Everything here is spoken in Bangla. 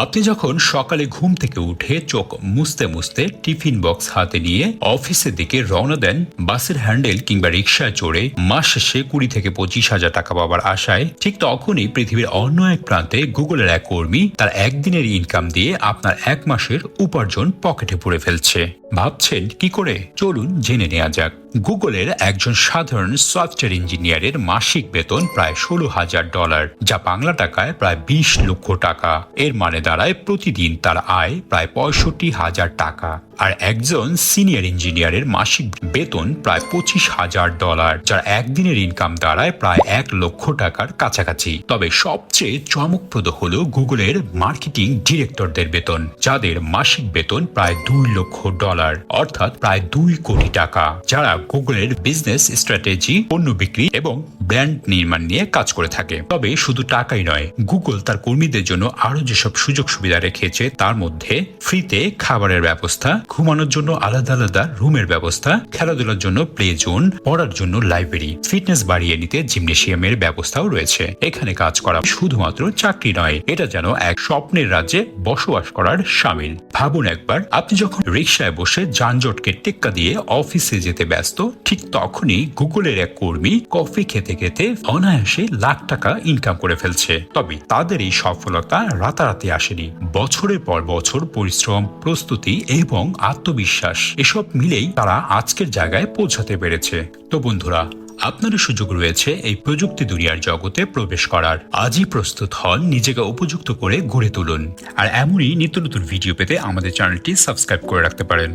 আপনি যখন সকালে ঘুম থেকে উঠে চোখ মুছতে মুছতে টিফিন বক্স হাতে নিয়ে অফিসের দিকে রওনা দেন বাসের হ্যান্ডেল কিংবা রিকশায় চড়ে মাস শেষে 20 থেকে 25 হাজার টাকা পাওয়ার আশায়, ঠিক তখনই পৃথিবীর অন্য এক প্রান্তে গুগলের এক কর্মী তার একদিনের ইনকাম দিয়ে আপনার 1 মাসের উপার্জন পকেটে পুরে ফেলছে। ভাবছেন কি করে? চলুন জেনে নেওয়া যাক। গুগলের একজন সাধারণ সফটওয়্যার ইঞ্জিনিয়ারের মাসিক বেতন প্রায় $16,000, যা বাংলা টাকায় প্রায় 20 লক্ষ টাকা। এর মানে দাঁড়ায় প্রতিদিন তার আয় প্রায় 65,000 টাকা। আর একজন সিনিয়র ইঞ্জিনিয়ারের মাসিক বেতন প্রায় $25,000, যার একদিনের ইনকাম দাঁড়ায় প্রায় 1 লক্ষ টাকার কাছাকাছি। তবে সবচেয়ে চমকপ্রদ হল গুগলের মার্কেটিং ডিরেক্টরদের বেতন, যাদের মাসিক বেতন প্রায় $2 লক্ষ, অর্থাৎ প্রায় 2 কোটি টাকা, যারা গুগলের বিজনেস স্ট্র্যাটেজি, পণ্য বিক্রি এবং ব্র্যান্ড নির্মাণ নিয়ে কাজ করে থাকে। তবে শুধু টাকাই নয়, গুগল তার কর্মীদের জন্য আরো যেসব সুযোগ সুবিধা রেখেছে তার মধ্যে ফ্রিতে খাবারের ব্যবস্থা, ঘুমানোর জন্য আলাদা আলাদা রুমের ব্যবস্থা, খেলাধুলার জন্য প্লে জোন, পড়ার জন্য লাইব্রেরি, ফিটনেস বাড়িয়ে নিতে জিমনেশিয়ামের ব্যবস্থাও রয়েছে। এখানে কাজ করা শুধুমাত্র চাকরি নয়, এটা যেন এক স্বপ্নের রাজ্যে বসবাস করার শামিল। ভাবুন একবার, আপনি যখন রিকশায় বসে যানজটকে টেক্কা দিয়ে অফিসে যেতে ব্যস্ত, ঠিক তখনই গুগলের এক কর্মী কফি খেতে খেতে অনায়াসে লাখ টাকা ইনকাম করে ফেলছে। তবে তাদের এই সফলতা রাতারাতি আসেনি। বছরের পর বছর পরিশ্রম, প্রস্তুতি এবং আত্মবিশ্বাস, এসব মিলেই তারা আজকের জায়গায় পৌঁছাতে পেরেছে। তো বন্ধুরা, আপনারও সুযোগ রয়েছে এই প্রযুক্তি দুনিয়ার জগতে প্রবেশ করার। আজই প্রস্তুত হন, নিজেকে উপযুক্ত করে গড়ে তুলুন। আর এমনই নিত্য নতুন ভিডিও পেতে আমাদের চ্যানেলটি সাবস্ক্রাইব করে রাখতে পারেন।